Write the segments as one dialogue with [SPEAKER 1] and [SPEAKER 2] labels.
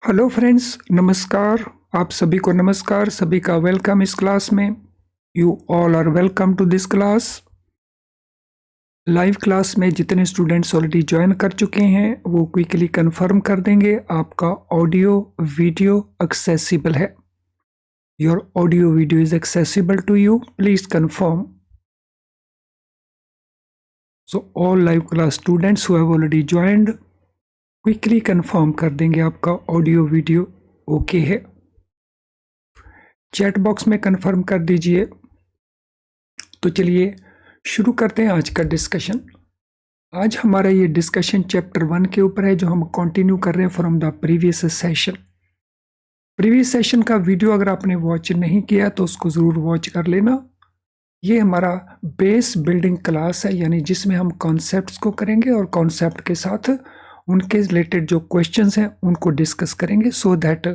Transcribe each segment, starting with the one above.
[SPEAKER 1] Hello friends, नमस्कार। आप सभी को नमस्कार, सभी का वेलकम इस क्लास में। You all are welcome to this class. Live class में जितने स्टूडेंट्स ऑलरेडी ज्वाइन कर चुके हैं वो क्विकली कंफर्म कर देंगे आपका ऑडियो वीडियो एक्सेसिबल है। Your audio video is accessible to you, please confirm. So all live class students who have already joined quickly confirm कर देंगे आपका ऑडियो वीडियो ओके है। चैट बॉक्स में कंफर्म कर दीजिए। तो चलिए शुरू करते हैं आज का डिस्कशन। आज हमारा ये डिस्कशन चैप्टर 1 के ऊपर है जो हम कंटिन्यू कर रहे हैं from the previous session. Previous session का वीडियो अगर आपने वॉच नहीं किया तो उसको ज़रूर वॉच कर लेना। ये हमारा बेस बिल्डिंग क्लास है, यानी जिसमें हम कॉन्सेप्ट्स को करेंगे और कॉन्सेप्ट के साथ उनके रिलेटेड जो क्वेश्चंस हैं उनको डिस्कस करेंगे, सो दैट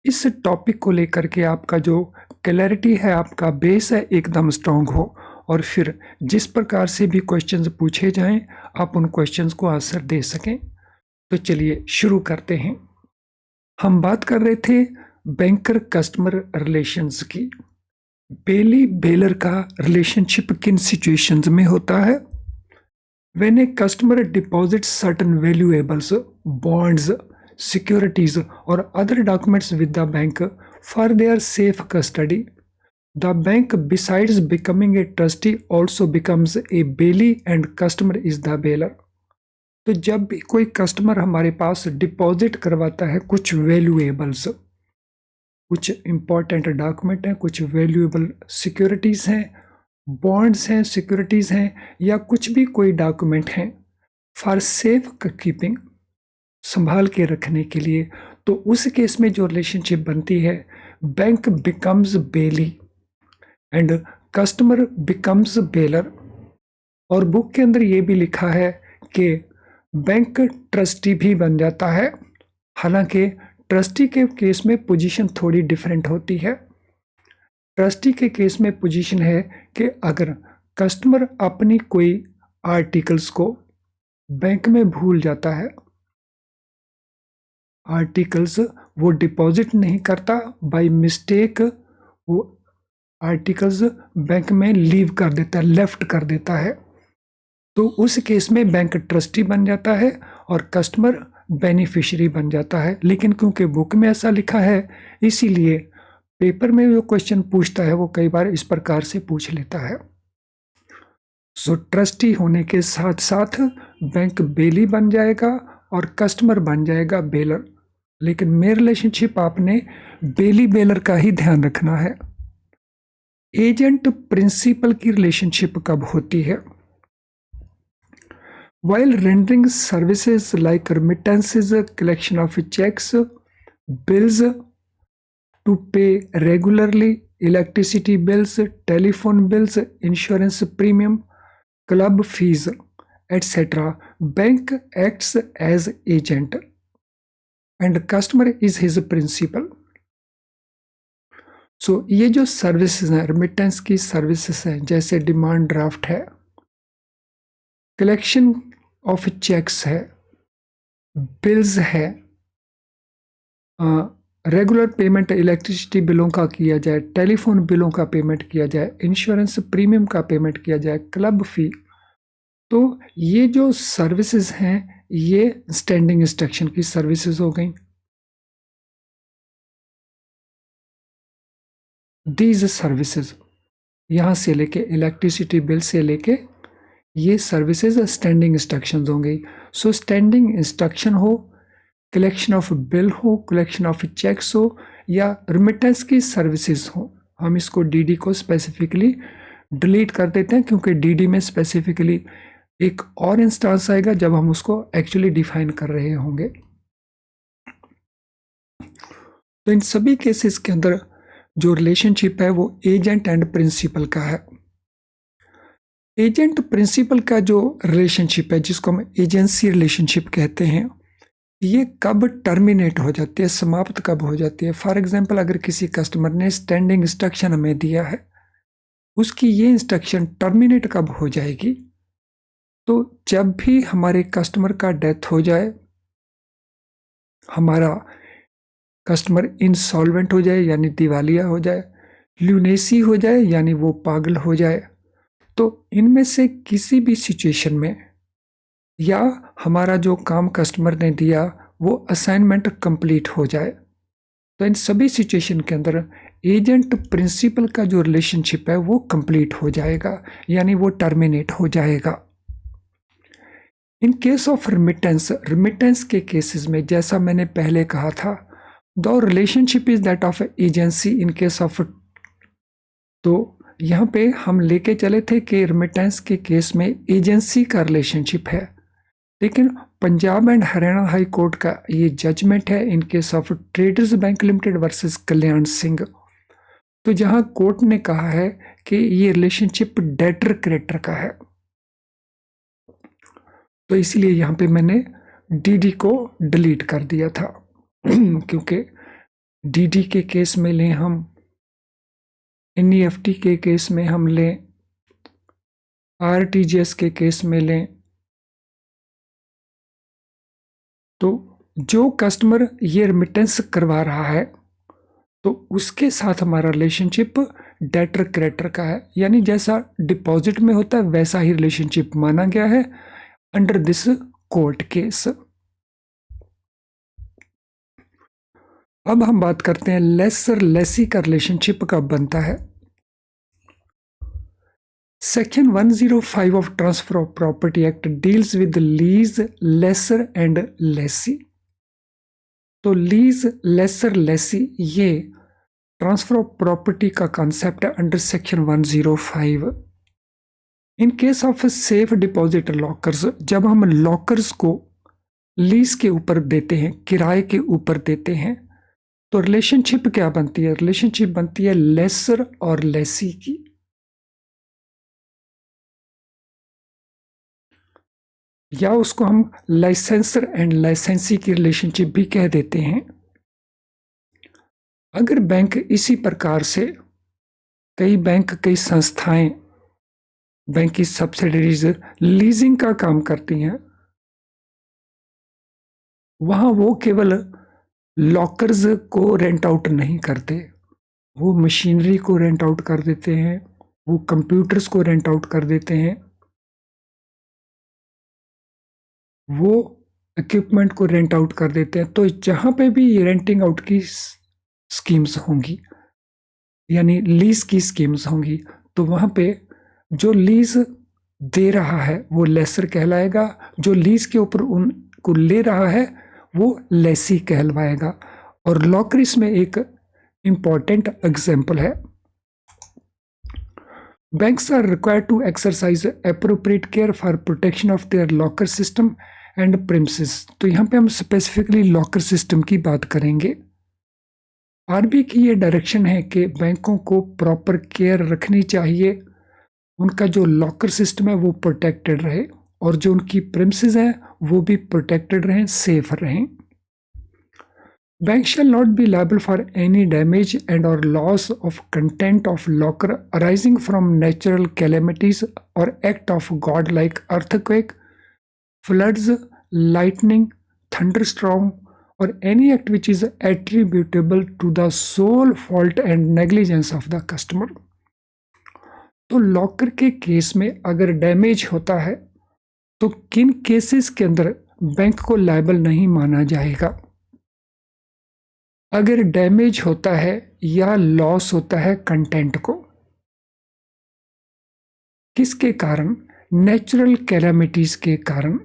[SPEAKER 1] इस टॉपिक को लेकर के आपका जो क्लैरिटी है, आपका बेस है, एकदम स्ट्रांग हो और फिर जिस प्रकार से भी क्वेश्चंस पूछे जाएं आप उन क्वेश्चंस को आंसर दे सकें। तो चलिए शुरू करते हैं। हम बात कर रहे थे बैंकर कस्टमर रिलेशंस की। बेली बेलर का रिलेशनशिप किन सिचुएशंस में होता है? When a customer deposits certain valuables, bonds, securities, or other documents with the bank for their safe custody, the bank, besides becoming a trustee, also becomes a bailey and customer is the bailor. तो जब भी कोई customer हमारे पास deposit करवाता है कुछ valuables, कुछ important document हैं, कुछ वैल्यूएबल सिक्योरिटीज हैं, बॉन्ड्स हैं, सिक्योरिटीज हैं, या कुछ भी कोई डॉक्यूमेंट हैं फॉर सेफ कीपिंग, संभाल के रखने के लिए, तो उस केस में जो रिलेशनशिप बनती है, bank becomes bailee and customer becomes bailor. और बुक के अंदर ये भी लिखा है कि बैंक ट्रस्टी भी बन जाता है। हालांकि ट्रस्टी के केस में पोजीशन थोड़ी डिफरेंट होती है। ट्रस्टी के केस में पोजीशन है कि अगर कस्टमर अपनी कोई आर्टिकल्स को बैंक में भूल जाता है, आर्टिकल्स वो डिपॉजिट नहीं करता, बाय मिस्टेक वो आर्टिकल्स बैंक में लीव कर देता है, लेफ्ट कर देता है, तो उस केस में बैंक ट्रस्टी बन जाता है और कस्टमर बेनिफिशियरी बन जाता है। लेकिन क्योंकि बुक में ऐसा लिखा है, इसीलिए पेपर में जो क्वेश्चन पूछता है वो कई बार इस प्रकार से पूछ लेता है। सो ट्रस्टी होने के साथ साथ बैंक बेली बन जाएगा और कस्टमर बन जाएगा बेलर। लेकिन मेरे रिलेशनशिप आपने बेली बेलर का ही ध्यान रखना है। एजेंट प्रिंसिपल की रिलेशनशिप कब होती है? While rendering services like remittances, collection of checks, bills to pay regularly, electricity bills, telephone bills, insurance premium, club fees, etc., bank acts as agent and customer is his principal. सो ये जो services हैं, remittance की services हैं, जैसे demand draft है, collection of checks है, bills है, regular payment electricity बिलों का किया जाए, टेलीफोन बिलों का पेमेंट किया जाए, इंश्योरेंस प्रीमियम का पेमेंट किया जाए, क्लब फी, तो ये जो सर्विसेज हैं ये स्टैंडिंग इंस्ट्रक्शन की सर्विसेज हो गई। दीज सर्विसेज यहाँ से लेके इलेक्ट्रिसिटी बिल से लेके ये सर्विसेज स्टैंडिंग इंस्ट्रक्शन होंगी। सो स्टैंडिंग इंस्ट्रक्शन हो, कलेक्शन ऑफ बिल हो, कलेक्शन ऑफ चेक्स हो, या रिमिटेंस की सर्विसेज हो, हम इसको डीडी को स्पेसिफिकली डिलीट कर देते हैं क्योंकि डीडी में स्पेसिफिकली एक और इंस्टांस आएगा जब हम उसको एक्चुअली डिफाइन कर रहे होंगे। तो इन सभी केसेस के अंदर जो रिलेशनशिप है वो एजेंट एंड प्रिंसिपल का है। एजेंट प्रिंसिपल का जो रिलेशनशिप है, जिसको हम एजेंसी रिलेशनशिप कहते हैं, ये कब टर्मिनेट हो जाती है, समाप्त कब हो जाती है? फॉर एग्जांपल, अगर किसी कस्टमर ने स्टैंडिंग इंस्ट्रक्शन हमें दिया है, उसकी ये इंस्ट्रक्शन टर्मिनेट कब हो जाएगी? तो जब भी हमारे कस्टमर का डेथ हो जाए, हमारा कस्टमर इंसॉल्वेंट हो जाए यानी दिवालिया हो जाए, ल्यूनेसी हो जाए यानी वो पागल हो जाए, तो इनमें से किसी भी सिचुएशन में या हमारा जो काम कस्टमर ने दिया वो असाइनमेंट कंप्लीट हो जाए, तो इन सभी सिचुएशन के अंदर एजेंट प्रिंसिपल का जो रिलेशनशिप है वो कंप्लीट हो जाएगा, यानी वो टर्मिनेट हो जाएगा। इन केस ऑफ रिमिटेंस, रिमिटेंस के केसेस में जैसा मैंने पहले कहा था, the relationship is that of agency in case of, तो यहाँ पे हम लेके चले थे कि रिमिटेंस के केस में एजेंसी का रिलेशनशिप है, लेकिन Punjab and Haryana high court का ये जजमेंट है in case of traders bank limited versus Kalyan Singh, तो जहां कोर्ट ने कहा है कि ये रिलेशनशिप डेटर क्रेडिटर का है, तो इसलिए यहाँ पे मैंने डीडी को डिलीट कर दिया था क्योंकि डीडी के केस में लें हम, एनईएफटी के केस में हम लें, आरटीजीएस के केस में लें, तो जो कस्टमर ये रिमिटेंस करवा रहा है तो उसके साथ हमारा रिलेशनशिप डेटर क्रेडिटर का है, यानी जैसा डिपॉजिट में होता है वैसा ही रिलेशनशिप माना गया है अंडर दिस कोर्ट केस। अब हम बात करते हैं लेसर लेसी का रिलेशनशिप कब बनता है। Section 105 of transfer of property act deals with lease, lessor and lessee, तो लीज, लेसर, लेसी ये ट्रांसफर ऑफ प्रॉपर्टी का कॉन्सेप्ट है under section 105। In case of safe deposit lockers, जब हम लॉकर्स को लीज के ऊपर देते हैं, किराए के ऊपर देते हैं, तो रिलेशनशिप क्या बनती है, रिलेशनशिप बनती है लेसर और लेसी की, या उसको हम लाइसेंसर एंड लाइसेंसी की रिलेशनशिप भी कह देते हैं। अगर बैंक इसी प्रकार से कई बैंक, कई संस्थाएं, बैंक की सब्सिडरीज लीजिंग का काम करती हैं, वहां वो केवल लॉकर्स को रेंट आउट नहीं करते, वो मशीनरी को रेंट आउट कर देते हैं, वो कंप्यूटर्स को रेंट आउट कर देते हैं, वो इक्विपमेंट को रेंट आउट कर देते हैं। तो जहां पे भी ये रेंटिंग आउट की स्कीम्स होंगी यानी लीज की स्कीम्स होंगी, तो वहां पे जो लीज दे रहा है वो लेसर कहलाएगा, जो लीज के ऊपर उनको ले रहा है वो लेसी कहलवाएगा। और लॉकर इसमें एक इंपॉर्टेंट एग्जाम्पल है। Banks are required to exercise appropriate care for protection of their locker system and premises। तो यहाँ पे हम स्पेसिफिकली लॉकर सिस्टम की बात करेंगे। आरबीआई की ये डायरेक्शन है कि बैंकों को प्रॉपर केयर रखनी चाहिए, उनका जो लॉकर सिस्टम है वो प्रोटेक्टेड रहे और जो उनकी प्रेमिसेस हैं वो भी प्रोटेक्टेड रहें, सेफ रहें। Bank shall not be liable for any damage and or loss of content of locker arising from natural calamities or act of God like earthquake, floods, lightning, thunderstorm or any act which is attributable to the sole fault and negligence of the customer। तो locker के case में अगर damage होता है तो किन cases के अंदर बैंक को लायबल नहीं माना जाएगा। अगर डैमेज होता है या लॉस होता है कंटेंट को, किसके कारण, नेचुरल कैलामिटीज के कारण,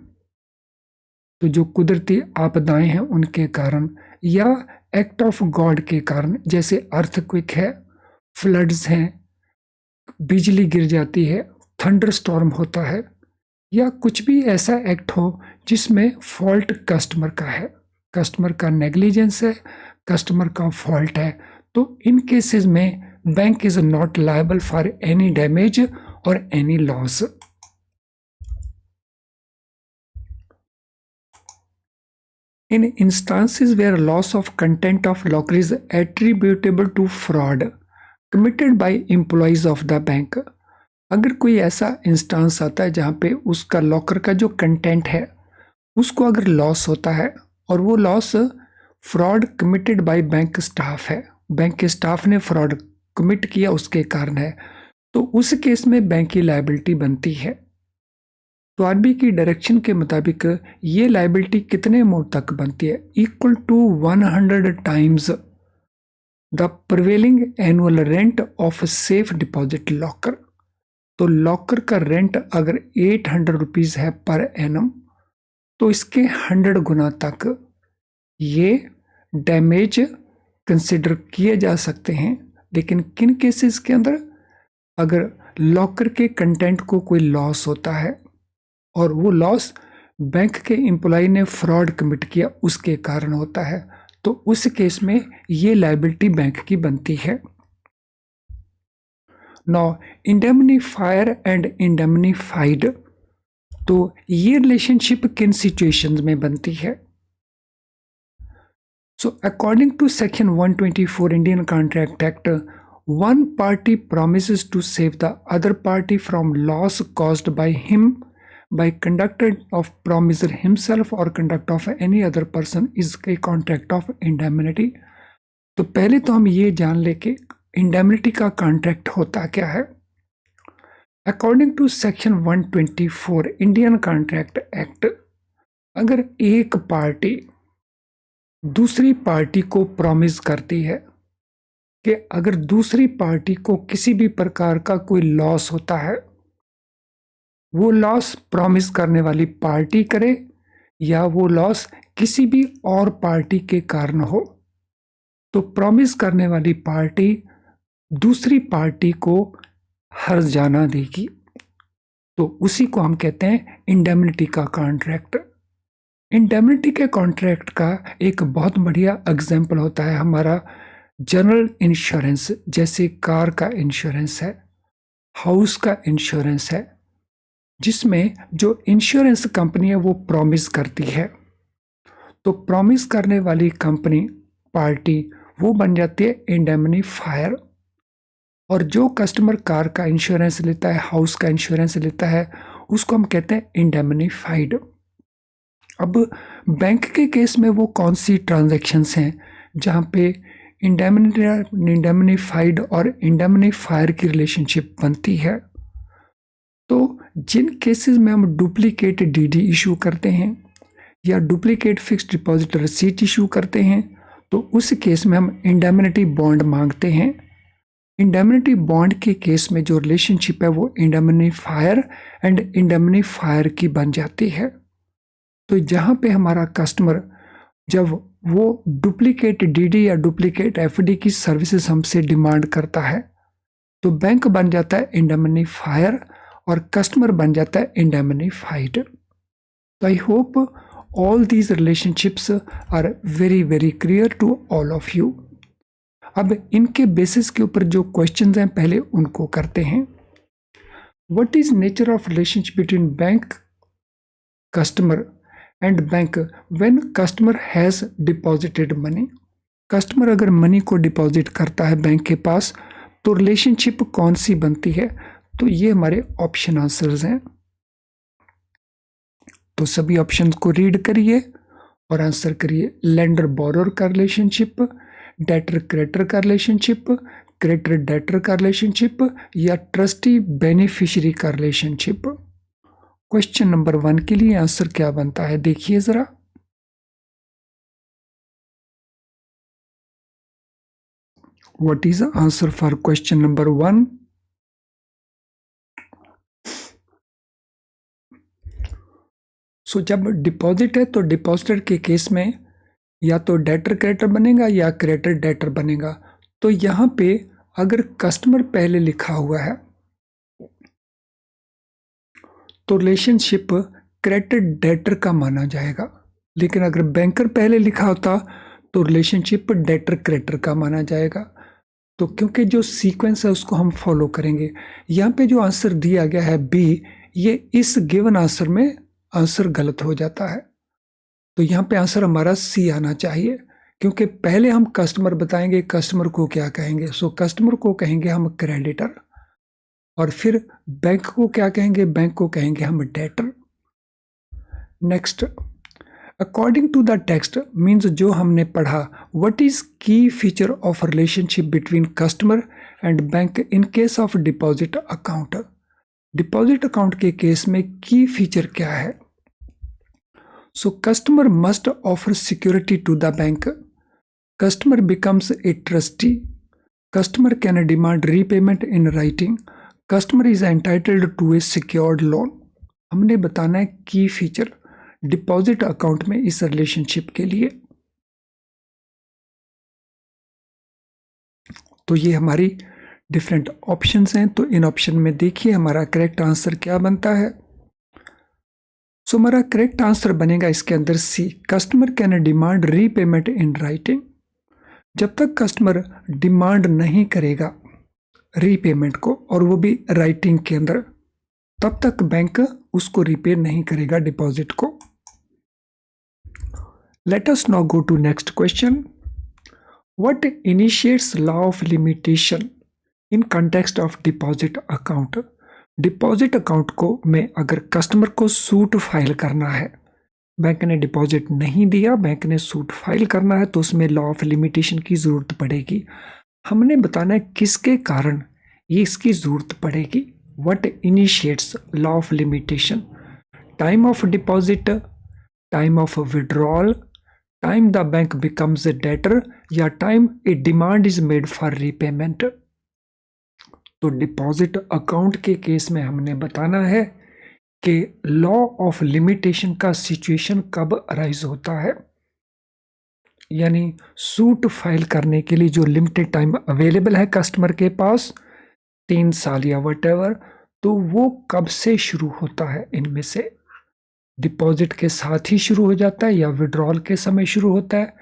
[SPEAKER 1] तो जो कुदरती आपदाएं हैं उनके कारण, या एक्ट ऑफ गॉड के कारण, जैसे अर्थक्वेक है, फ्लड्स हैं, बिजली गिर जाती है, थंडर स्टॉर्म होता है, या कुछ भी ऐसा एक्ट हो जिसमें फॉल्ट कस्टमर का है, कस्टमर का नेग्लिजेंस है, कस्टमर का फॉल्ट है, तो इन केसेस में bank is not liable for any damage और any loss. In instances where loss of content of locker is attributable to fraud committed by employees of the bank. अगर कोई ऐसा इंस्टांस आता है जहाँ पे उसका लॉकर का जो कंटेंट है उसको अगर लॉस होता है और वो loss fraud committed by bank staff है, बैंक के स्टाफ ने फ्रॉड कमिट किया उसके कारण है, तो उस केस में बैंक की लायबिलिटी बनती है। तो आरबीआई की डायरेक्शन के मुताबिक ये लायबिलिटी कितने अमाउंट तक बनती है? Equal to 100 times the prevailing annual rent of safe deposit locker. तो लॉकर का रेंट अगर 800 रुपीज है पर एनम, तो इसके 100 गुना तक ये डैमेज कंसिडर किए जा सकते हैं। लेकिन किन केसेस के अंदर? अगर लॉकर के कंटेंट को कोई लॉस होता है और वो लॉस बैंक के एम्प्लॉय ने फ्रॉड कमिट किया उसके कारण होता है, तो उस केस में ये लायबिलिटी बैंक की बनती है। नाउ इंडेमनीफायर एंड इंडेमनीफाइड, तो ये रिलेशनशिप किन सिचुएशंस में बनती है? So according to section 124 Indian Contract Act, one party promises to save the other party from loss caused by him by conduct of promiser himself or conduct of any other person is a contract of indemnity। तो पहले तो हम ये जान ले कि indemnity का contract होता क्या है। According to section 124 Indian contract act, अगर एक पार्टी दूसरी पार्टी को प्रॉमिस करती है कि अगर दूसरी पार्टी को किसी भी प्रकार का कोई लॉस होता है, वो लॉस प्रॉमिस करने वाली पार्टी करे या वो लॉस किसी भी और पार्टी के कारण हो, तो प्रॉमिस करने वाली पार्टी दूसरी पार्टी को हर्जाना देगी। तो उसी को हम कहते हैं इंडेमनिटी का कॉन्ट्रैक्ट। इंडेमनिटी के कॉन्ट्रैक्ट का एक बहुत बढ़िया एग्जाम्पल होता है हमारा जनरल इंश्योरेंस, जैसे कार का इंश्योरेंस है, हाउस का इंश्योरेंस है, जिसमें जो इंश्योरेंस कंपनी है वो प्रॉमिस करती है। तो प्रॉमिस करने वाली कंपनी पार्टी वो बन जाती है इंडेमनीफायर, और जो कस्टमर कार का इंश्योरेंस लेता है, हाउस का इंश्योरेंस लेता है, उसको हम कहते हैं इंडेमनीफाइड। अब बैंक के केस में वो कौन सी ट्रांजैक्शंस हैं जहाँ पे इंडेमनीफाइड और इंडेमनीफायर की रिलेशनशिप बनती है? तो जिन केसेस में हम डुप्लीकेट डीडी इशू करते हैं या duplicate fixed deposit receipt issue करते हैं, तो उस केस में हम इंडेमनिटी बॉन्ड मांगते हैं। इंडेमनिटी बॉन्ड के केस में जो रिलेशनशिप है वो इंडेमनीफायर एंड इंडेमनीफायर की बन जाती है। तो जहाँ पे हमारा कस्टमर जब वो डुप्लीकेट डीडी या डुप्लीकेट एफडी की सर्विसेज हमसे डिमांड करता है, तो बैंक बन जाता है इंडेमनीफायर और कस्टमर बन जाता है इंडेमनीफाइड। तो I hope all these relationships are very very clear to all of you. अब इनके बेसिस के ऊपर जो क्वेश्चंस हैं पहले उनको करते हैं। What is nature of relationship between bank customer and bank when customer has deposited money? Customer अगर मनी को डिपॉजिट करता है बैंक के पास, तो रिलेशनशिप कौन सी बनती है? तो ये हमारे ऑप्शन आंसर्स हैं। तो सभी ऑप्शंस को रीड करिए और आंसर करिए। लेंडर बोरोर का रिलेशनशिप, डेटर क्रेडिटर का रिलेशनशिप, क्रेडिटर डेटर का रिलेशनशिप, या ट्रस्टी बेनिफिशियरी का रिलेशनशिप। क्वेश्चन नंबर 1 के लिए आंसर क्या बनता है देखिए जरा। What is the answer for question number 1? सो जब डिपॉजिट है तो डिपॉजिटर के केस में या तो डेटर क्रेडिटर बनेगा या क्रेडिटर डेटर बनेगा। तो यहाँ पे अगर कस्टमर पहले लिखा हुआ है तो रिलेशनशिप क्रेडिटर डेटर का माना जाएगा, लेकिन अगर बैंकर पहले लिखा होता तो रिलेशनशिप डेटर क्रेडिटर का माना जाएगा। तो क्योंकि जो सीक्वेंस है उसको हम फॉलो करेंगे। यहाँ पे जो आंसर दिया गया है बी, ये इस गिवन आंसर में आंसर गलत हो जाता है। तो यहाँ पे आंसर हमारा सी आना चाहिए, क्योंकि पहले हम कस्टमर बताएंगे, कस्टमर को क्या कहेंगे? सो कस्टमर को कहेंगे हम क्रेडिटर, और फिर बैंक को क्या कहेंगे? बैंक को कहेंगे हम debtor. Next, according to the text means जो हमने पढ़ा, what is key feature of relationship between customer and bank in case of deposit account. Deposit account के केस में की फीचर क्या है? So customer must offer security to the bank, customer becomes a trustee, customer can demand repayment in writing, customer is entitled to a secured loan. हमने बताना है की feature deposit account में इस relationship के लिए। तो ये हमारी डिफरेंट ऑप्शंस हैं। तो इन ऑप्शन में देखिए हमारा करेक्ट आंसर क्या बनता है। सो हमारा करेक्ट आंसर बनेगा इसके अंदर C, customer can demand repayment in writing. जब तक कस्टमर डिमांड नहीं करेगा रीपेमेंट को, और वो भी राइटिंग के अंदर, तब तक बैंक उसको रीपे नहीं करेगा डिपॉजिट को। Let us now go to next question. What initiates law of limitation in context of deposit account? Deposit account को में अगर कस्टमर को सूट फाइल करना है, बैंक ने डिपॉजिट नहीं दिया, बैंक ने सूट फाइल करना है, तो उसमें लॉ ऑफ लिमिटेशन की ज़रूरत पड़ेगी। हमने बताना है किसके कारण ये इसकी ज़रूरत पड़ेगी। What initiates law of limitation? Time of deposit, time of withdrawal, time the bank becomes a debtor, या time a demand is made for repayment. तो डिपॉजिट अकाउंट के केस में हमने बताना है कि लॉ ऑफ लिमिटेशन का सिचुएशन कब अराइज होता है, यानी सूट फाइल करने के लिए जो लिमिटेड टाइम अवेलेबल है कस्टमर के पास, 3 साल या वटेवर, तो वो कब से शुरू होता है? इनमें से डिपॉजिट के साथ ही शुरू हो जाता है, या विड्रॉल के समय शुरू होता है,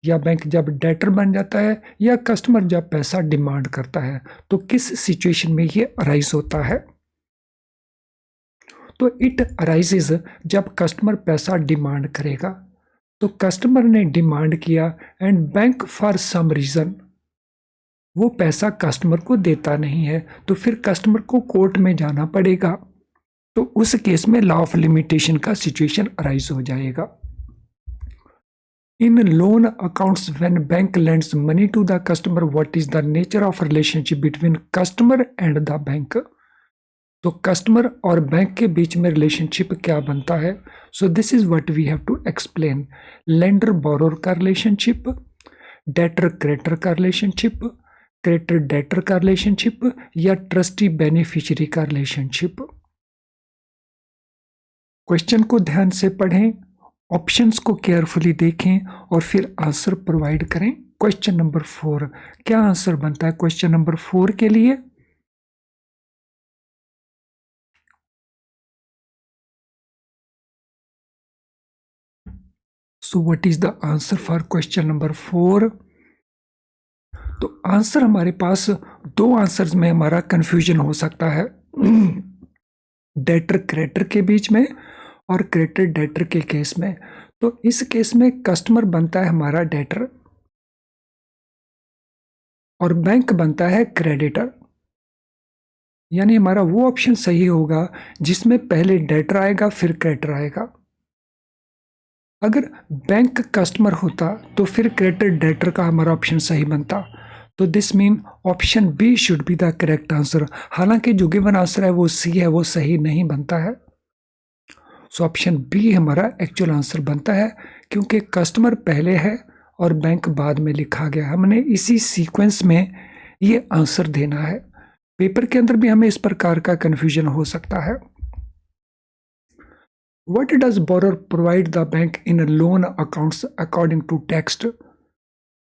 [SPEAKER 1] या बैंक जब डेटर बन जाता है, या कस्टमर जब पैसा डिमांड करता है। तो किस सिचुएशन में ये अराइज होता है? तो इट अराइजेज जब कस्टमर पैसा डिमांड करेगा। तो कस्टमर ने डिमांड किया and bank for some reason वो पैसा कस्टमर को देता नहीं है, तो फिर कस्टमर को कोर्ट में जाना पड़ेगा। तो उस केस में लॉ ऑफ लिमिटेशन का सिचुएशन अराइज हो जाएगा। In loan accounts when bank lends money to the customer, what is the nature of relationship between customer and the bank? तो कस्टमर और बैंक के बीच में रिलेशनशिप क्या बनता है? So this is what we have to explain. Lender borrower का relationship, debtor creditor का रिलेशनशिप, क्रेडिटर डेटर का रिलेशनशिप, या ट्रस्टी बेनिफिशियरी का रिलेशनशिप। क्वेश्चन को ध्यान से पढ़ें, ऑप्शंस को केयरफुली देखें और फिर आंसर प्रोवाइड करें। क्वेश्चन नंबर 4 क्या आंसर बनता है क्वेश्चन नंबर 4 के लिए? So what is the answer for question number 4? तो आंसर हमारे पास 2 आंसर्स में हमारा कंफ्यूजन हो सकता है, डेटर क्रेडिटर के बीच में और क्रेडिटर डेटर के केस में। तो इस केस में कस्टमर बनता है हमारा डेटर और बैंक बनता है क्रेडिटर, यानी हमारा वो ऑप्शन सही होगा जिसमें पहले डेटर आएगा फिर क्रेडिटर आएगा। अगर बैंक कस्टमर होता तो फिर क्रेडिटर डेटर का हमारा ऑप्शन सही बनता। तो this mean option B should be the correct answer. हालांकि जो गिवन आंसर है वो सी है, वो सही नहीं बनता है। सो ऑप्शन बी हमारा एक्चुअल आंसर बनता है, क्योंकि कस्टमर पहले है और बैंक बाद में लिखा गया। हमने इसी सीक्वेंस में ये आंसर देना है। पेपर के अंदर भी हमें इस प्रकार का कंफ्यूजन हो सकता है। What does borrower provide the bank in loan accounts according to text?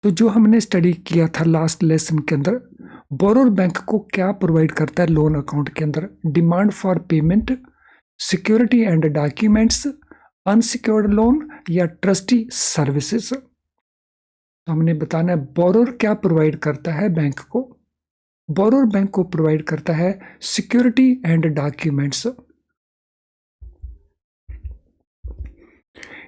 [SPEAKER 1] तो जो हमने स्टडी किया था लास्ट लेसन के अंदर, बोरोर बैंक को क्या प्रोवाइड करता है लोन अकाउंट के अंदर? Demand for payment, security and documents, unsecured loan, या ट्रस्टी सर्विसेज। तो हमने बताना है बोरोर क्या प्रोवाइड करता है बैंक को। बोरोर बैंक को प्रोवाइड करता है security and documents.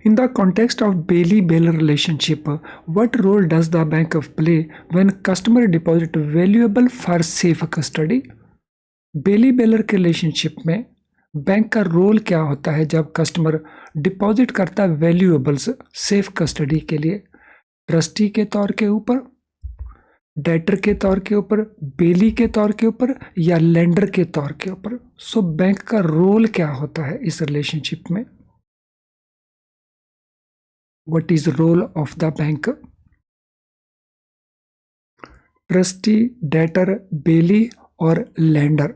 [SPEAKER 1] In the context of Bailey-Bailor relationship, what role does the bank play when customer deposit valuable for safe custody? Bailey-Bailor के रिलेशनशिप में बैंक का रोल क्या होता है जब कस्टमर डिपॉजिट करता है वैल्यूएबल्स सेफ कस्टडी के लिए, ट्रस्टी के तौर के ऊपर, डेटर के तौर के ऊपर, बेली के तौर के ऊपर या लेंडर के तौर के ऊपर। सो बैंक का रोल क्या होता है इस रिलेशनशिप में? What is role of the bank? Trustee, debtor, bailee और लेंडर।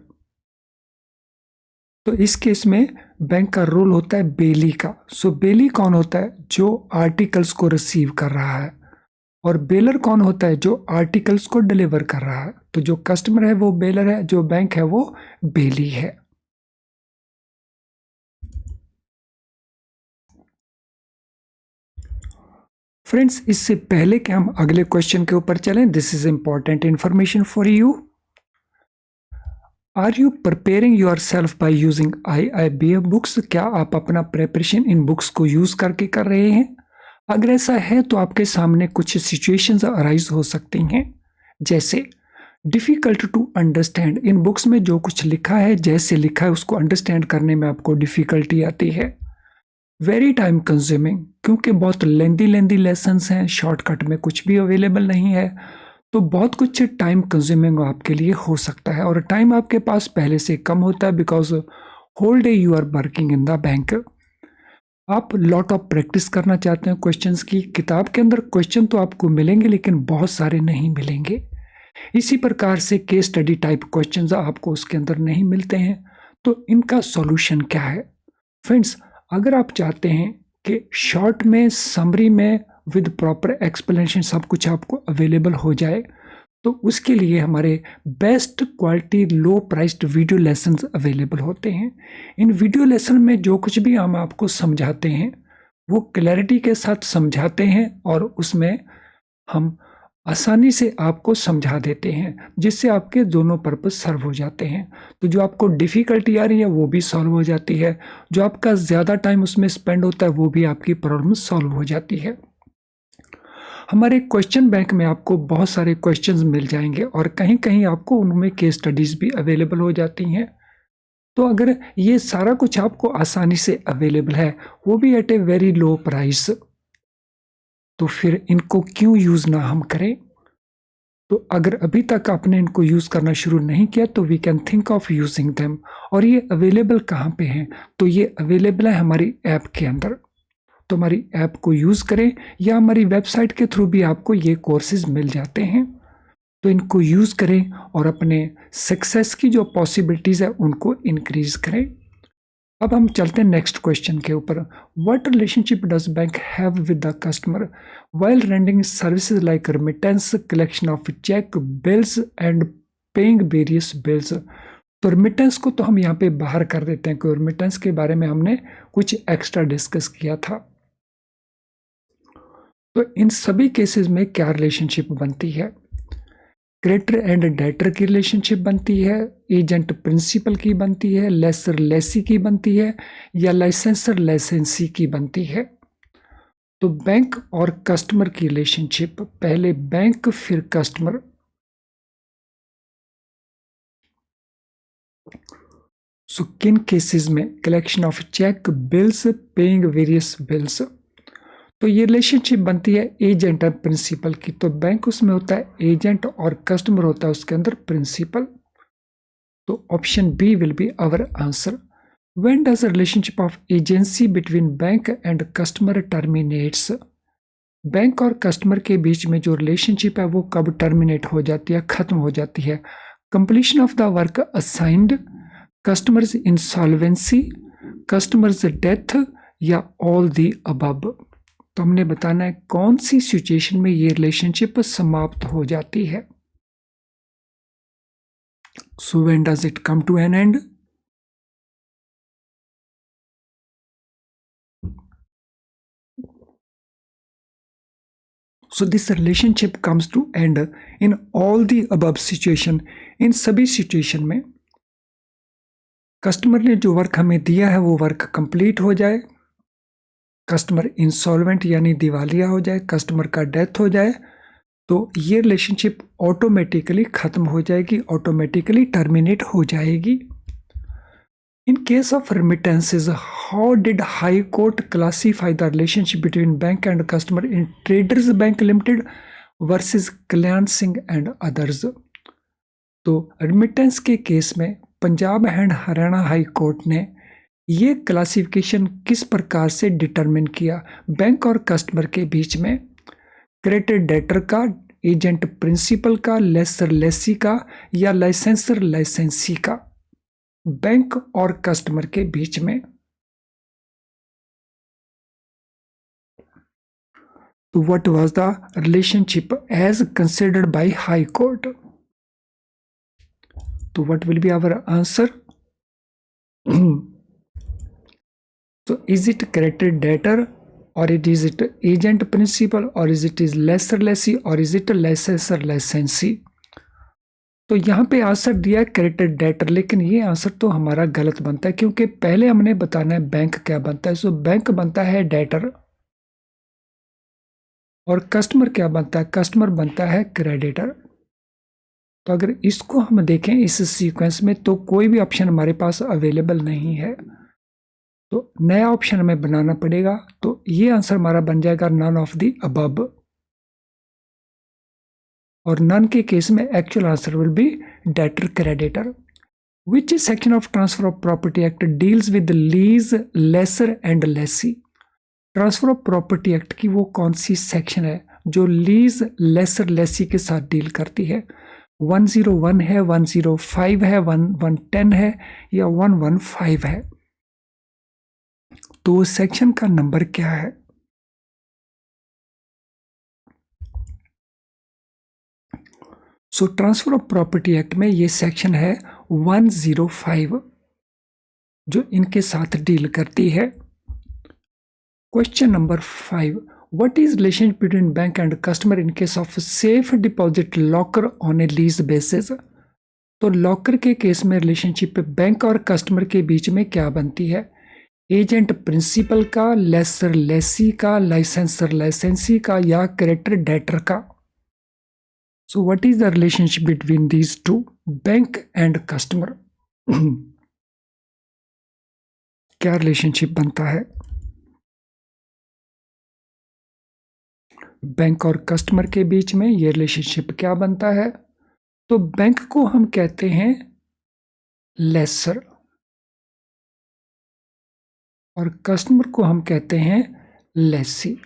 [SPEAKER 1] तो इस केस में बैंक का रोल होता है बेली का। सो बेली कौन होता है? जो आर्टिकल्स को रिसीव कर रहा है। और बेलर कौन होता है? जो आर्टिकल्स को डिलीवर कर रहा है। तो जो कस्टमर है वो बेलर है, जो बैंक है वो बेली है। फ्रेंड्स, इससे पहले कि हम अगले क्वेश्चन के ऊपर चलें, this is important information for you. Are you preparing your self by using IIBM books? क्या आप अपना प्रेपरेशन इन बुक्स को यूज करके कर रहे हैं? अगर ऐसा है तो आपके सामने कुछ सिचुएशंस अराइज हो सकती हैं, जैसे डिफ़िकल्ट टू अंडरस्टैंड। इन बुक्स में जो कुछ लिखा है, जैसे लिखा है उसको अंडरस्टैंड करने में आपको डिफ़िकल्टी आती है। वेरी टाइम कंज्यूमिंग, क्योंकि बहुत लेंदी लेसन्स हैं, शॉर्टकट में कुछ भी अवेलेबल नहीं है, तो बहुत कुछ टाइम कंज्यूमिंग आपके लिए हो सकता है। और टाइम आपके पास पहले से कम होता है, because whole day you are working in the bank. आप लॉट ऑफ प्रैक्टिस करना चाहते हैं क्वेश्चंस की। किताब के अंदर क्वेश्चन तो आपको मिलेंगे, लेकिन बहुत सारे नहीं मिलेंगे। इसी प्रकार से केस स्टडी टाइप क्वेश्चंस आपको उसके अंदर नहीं मिलते हैं। तो इनका सॉल्यूशन क्या है? फ्रेंड्स, अगर आप चाहते हैं कि शॉर्ट में, समरी में, विद प्रॉपर एक्सप्लेनेशन सब कुछ आपको अवेलेबल हो जाए, तो उसके लिए हमारे बेस्ट क्वालिटी लो प्राइस्ड वीडियो लेसन्स अवेलेबल होते हैं। इन वीडियो लेसन में जो कुछ भी हम आपको समझाते हैं वो क्लैरिटी के साथ समझाते हैं, और उसमें हम आसानी से आपको समझा देते हैं, जिससे आपके दोनों पर्पस सर्व हो जाते हैं। तो जो आपको डिफ़िकल्टी आ रही है वो भी सॉल्व हो जाती है, जो आपका ज़्यादा टाइम उसमें स्पेंड होता है वो भी आपकी प्रॉब्लम सॉल्व हो जाती है। हमारे क्वेश्चन बैंक में आपको बहुत सारे क्वेश्चंस मिल जाएंगे, और कहीं कहीं आपको उनमें केस स्टडीज़ भी अवेलेबल हो जाती हैं। तो अगर ये सारा कुछ आपको आसानी से अवेलेबल है, वो भी at a very low price, तो फिर इनको क्यों यूज़ ना हम करें? तो अगर अभी तक आपने इनको यूज़ करना शुरू नहीं किया तो we can think of using them. और ये अवेलेबल कहाँ पे हैं? तो ये अवेलेबल है हमारी ऐप के अंदर। तो हमारी ऐप को यूज़ करें, या हमारी वेबसाइट के थ्रू भी आपको ये कोर्सेज मिल जाते हैं। तो इनको यूज़ करें और अपने सक्सेस की जो पॉसिबिलिटीज़ है उनको इंक्रीज करें। अब हम चलते हैं नेक्स्ट क्वेश्चन के ऊपर। What relationship does bank have with the customer while rendering services like remittance, collection of cheque, bills and paying various bills? तो रेमिटेंस को तो हम यहाँ पे बाहर कर देते हैं, क्योंकि रेमिटेंस के बारे में हमने कुछ एक्स्ट्रा डिस्कस किया था। तो इन सभी केसेस में क्या रिलेशनशिप बनती है? क्रेडिटर एंड डेटर की रिलेशनशिप बनती है, एजेंट प्रिंसिपल की बनती है, लेसर लेसी की बनती है, या लाइसेंसर लाइसेंसी की बनती है? तो बैंक और कस्टमर की रिलेशनशिप, पहले बैंक फिर कस्टमर। सो किन केसेस में? Collection of cheque, bills, paying various bills. तो ये रिलेशनशिप बनती है एजेंट और प्रिंसिपल की। तो बैंक उसमें होता है एजेंट और कस्टमर होता है उसके अंदर प्रिंसिपल। तो option B will be our answer. When does the relationship of agency between bank and customer terminates? Bank और कस्टमर के बीच में जो रिलेशनशिप है वो कब टर्मिनेट हो जाती है, खत्म हो जाती है? Completion of the work assigned, customers insolvency, customers death, या ऑल दी अबव? तो हमने बताना है कौन सी सिचुएशन में ये रिलेशनशिप समाप्त हो जाती है। So when does it come to an end? So this relationship comes to end in all the above situation. इन सभी सिचुएशन में कस्टमर ने जो वर्क हमें दिया है वो वर्क कंप्लीट हो जाए, कस्टमर इंसॉल्वेंट यानी दिवालिया हो जाए, कस्टमर का डेथ हो जाए, तो ये रिलेशनशिप ऑटोमेटिकली ख़त्म हो जाएगी, ऑटोमेटिकली टर्मिनेट हो जाएगी। In case of remittances, how did High Court classify the relationship between bank and customer in Traders Bank Limited versus Kalyan Singh and others? तो रेमिटेंस के केस में Punjab and Haryana high court ने ये क्लासिफिकेशन किस प्रकार से डिटरमिन किया बैंक और कस्टमर के बीच में, क्रेडिट डेटर का, एजेंट प्रिंसिपल का, लेसर लेसी का या लाइसेंसर लाइसेंसी का, बैंक और कस्टमर के बीच में। तो what was the relationship as considered by high court? तो what will be our answer? So is it credit debtor, or is it agent principal, or is it lesser lessee, or is it licensor licensee? तो यहाँ पे answer दिया है credit debtor, लेकिन ये answer तो हमारा गलत बनता है क्योंकि पहले हमने बताना है बैंक क्या बनता है। सो बैंक बनता है डेटर और कस्टमर क्या बनता है? कस्टमर बनता है क्रेडिटर। तो अगर इसको हम देखें इस सीक्वेंस में तो कोई भी ऑप्शन हमारे पास अवेलेबल नहीं है, तो नया ऑप्शन हमें बनाना पड़ेगा। तो ये आंसर हमारा बन जाएगा नन ऑफ द अबव, और नन के केस में actual answer will be debtor creditor. Which section of transfer of property act deals with lease, lessor and lessee? Transfer of property act की वो कौन सी सेक्शन है जो lease, lessor, Lesi के साथ डील करती है? 101 है, 105 है, 110 है या 115 है? तो सेक्शन का नंबर क्या है? सो ट्रांसफर ऑफ प्रॉपर्टी एक्ट में ये सेक्शन है 105 जो इनके साथ डील करती है। Question number 5, what is relation between bank and customer in case of safe deposit locker on A lease basis? तो लॉकर के केस में रिलेशनशिप बैंक और कस्टमर के बीच में क्या बनती है? एजेंट प्रिंसिपल का, लेसर लेसी का, लाइसेंसर लाइसेंसी का या क्रेडिटर डेटर का? So what is the relationship between these two, bank and customer? क्या रिलेशनशिप बनता है बैंक और कस्टमर के बीच में? ये रिलेशनशिप क्या बनता है? तो बैंक को हम कहते हैं लेसर और कस्टमर को हम कहते हैं लेसी,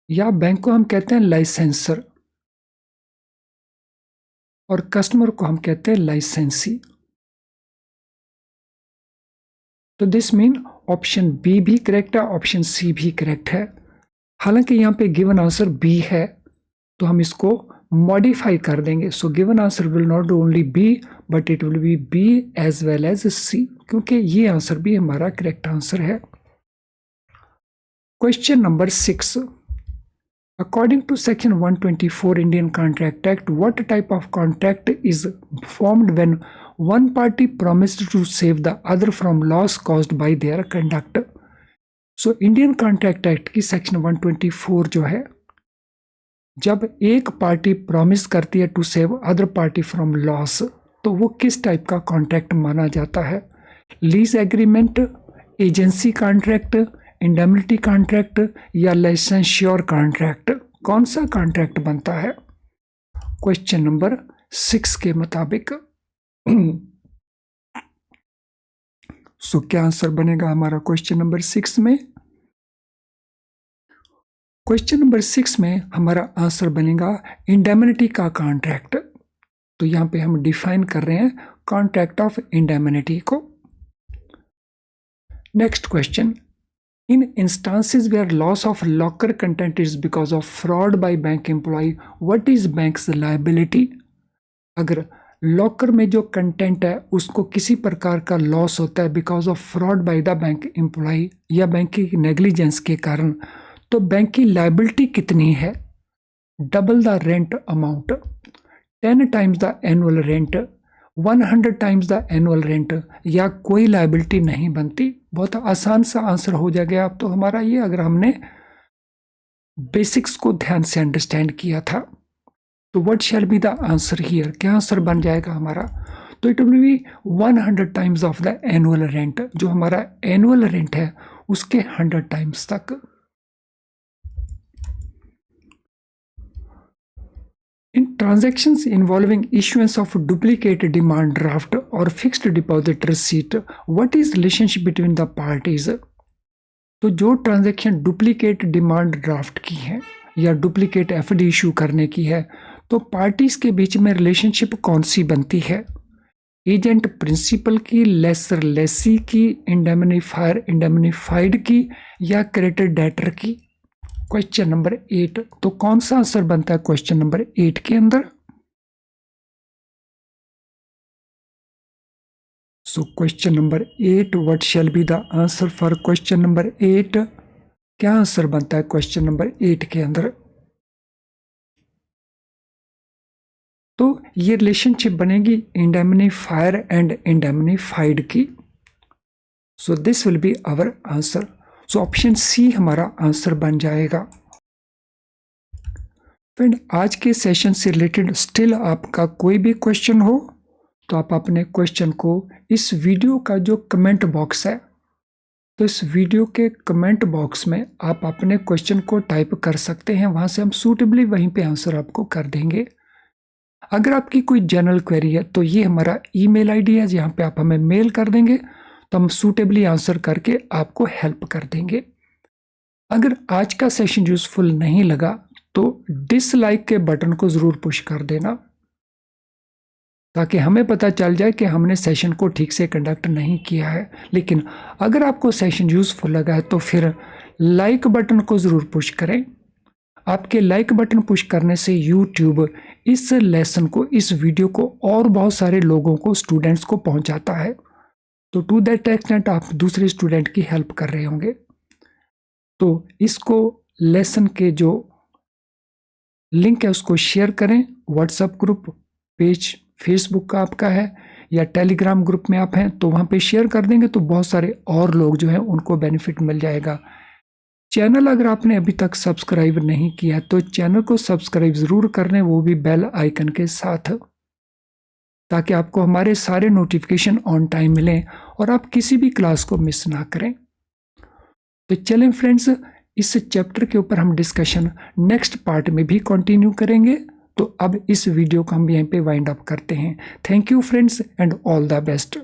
[SPEAKER 1] या बैंक को हम कहते हैं लाइसेंसर और कस्टमर को हम कहते हैं लाइसेंसी। तो दिस मीन ऑप्शन बी भी करेक्ट है, ऑप्शन सी भी करेक्ट है। हालांकि यहाँ पे गिवन आंसर बी है तो हम इसको मॉडिफाई कर देंगे। So given answer will not only be but it will be B as well as C, क्योंकि ये आंसर भी हमारा करेक्ट आंसर है। Question number 6, according to section 124 Indian Contract Act, what type of contract is formed when one party promised to save the other from loss caused by their conduct? So Indian Contract Act की section 124 जो है, जब एक party promise करती है to save other party from loss, तो वो किस टाइप का कॉन्ट्रैक्ट माना जाता है? Lease agreement, agency contract, indemnity contract या लाइसेंश्योर कॉन्ट्रैक्ट? कौन सा कॉन्ट्रैक्ट बनता है क्वेश्चन नंबर 6 के मुताबिक? सो क्या आंसर बनेगा हमारा क्वेश्चन नंबर 6 में? क्वेश्चन नंबर 6 में हमारा आंसर बनेगा इंडेमनिटी का कॉन्ट्रैक्ट। तो यहां पे हम डिफाइन कर रहे हैं कॉन्ट्रैक्ट ऑफ इंडेमनिटी को। Next question, in instances where loss of locker content is because of fraud by bank employee, what is bank's liability? अगर लॉकर में जो कंटेंट है उसको किसी प्रकार का लॉस होता है because of fraud by the bank employ या बैंक की नेग्लिजेंस के कारण, तो बैंक की लायबिलिटी कितनी है? Double the rent amount, 10 times the annual rent, 100 times the annual rent, या कोई लायबिलिटी नहीं बनती? बहुत आसान सा आंसर हो जाएगा अब तो हमारा ये, अगर हमने बेसिक्स को ध्यान से अंडरस्टैंड किया था। तो what shall be the answer here? क्या आंसर बन जाएगा हमारा? तो it will B 100 times of the annual rent, जो हमारा एनुअल रेंट है उसके 100 टाइम्स तक। In transactions involving issuance of duplicate demand draft or fixed deposit receipt, what is relationship between the parties? तो जो ट्रांजैक्शन डुप्लीकेट डिमांड ड्राफ्ट की है या डुप्लीकेट एफडी इशू करने की है, तो पार्टीज के बीच में रिलेशनशिप कौन सी बनती है? एजेंट प्रिंसिपल की, लेसर लेसी की, इंडेमनीफायर इंडेमनीफाइड की, या क्रेडिटर डेटर की? Question number 8। तो कौन सा आंसर बनता है क्वेश्चन नंबर 8 के अंदर? So question number 8, what shall be the answer for question number 8? क्या आंसर बनता है क्वेश्चन नंबर 8 के अंदर? तो ये रिलेशनशिप बनेगी इंडेमनीफायर एंड इंडेमनीफाइड की। So this will be our answer. So option C हमारा आंसर बन जाएगा। फ्रेंड, आज के सेशन से रिलेटेड स्टिल आपका कोई भी क्वेश्चन हो तो आप अपने क्वेश्चन को इस वीडियो का जो कमेंट बॉक्स है, तो इस वीडियो के कमेंट बॉक्स में आप अपने क्वेश्चन को टाइप कर सकते हैं। वहां से हम सूटेबली वहीं पे आंसर आपको कर देंगे। अगर आपकी कोई जनरल क्वेरी है तो ये हमारा ईमेल आईडी है, जहाँ पे आप हमें मेल कर देंगे तो हम सूटेबली आंसर करके आपको हेल्प कर देंगे। अगर आज का सेशन यूजफुल नहीं लगा तो डिसलाइक के बटन को जरूर पुश कर देना, ताकि हमें पता चल जाए कि हमने सेशन को ठीक से कंडक्ट नहीं किया है। लेकिन अगर आपको सेशन यूजफुल लगा है तो फिर लाइक बटन को जरूर पुश करें। आपके लाइक बटन पुश करने से यूट्यूब इस लेसन को, इस वीडियो को और बहुत सारे लोगों को, स्टूडेंट्स को पहुंचाता है। तो टू दैट एक्सटेंट आप दूसरे स्टूडेंट की हेल्प कर रहे होंगे। तो इसको लेसन के जो लिंक है उसको शेयर करें। व्हाट्सएप ग्रुप, पेज फेसबुक का आपका है या टेलीग्राम ग्रुप में आप हैं तो वहाँ पे शेयर कर देंगे तो बहुत सारे और लोग जो हैं उनको बेनिफिट मिल जाएगा। चैनल अगर आपने अभी तक सब्सक्राइब नहीं किया तो चैनल को सब्सक्राइब ज़रूर कर लें, वो भी बेल आइकन के साथ, ताकि आपको हमारे सारे नोटिफिकेशन ऑन टाइम मिलें और आप किसी भी क्लास को मिस ना करें। तो चलें फ्रेंड्स, इस चैप्टर के ऊपर हम डिस्कशन नेक्स्ट पार्ट में भी कंटिन्यू करेंगे। तो अब इस वीडियो को हम यहीं पे वाइंड अप करते हैं। Thank you friends and all the best.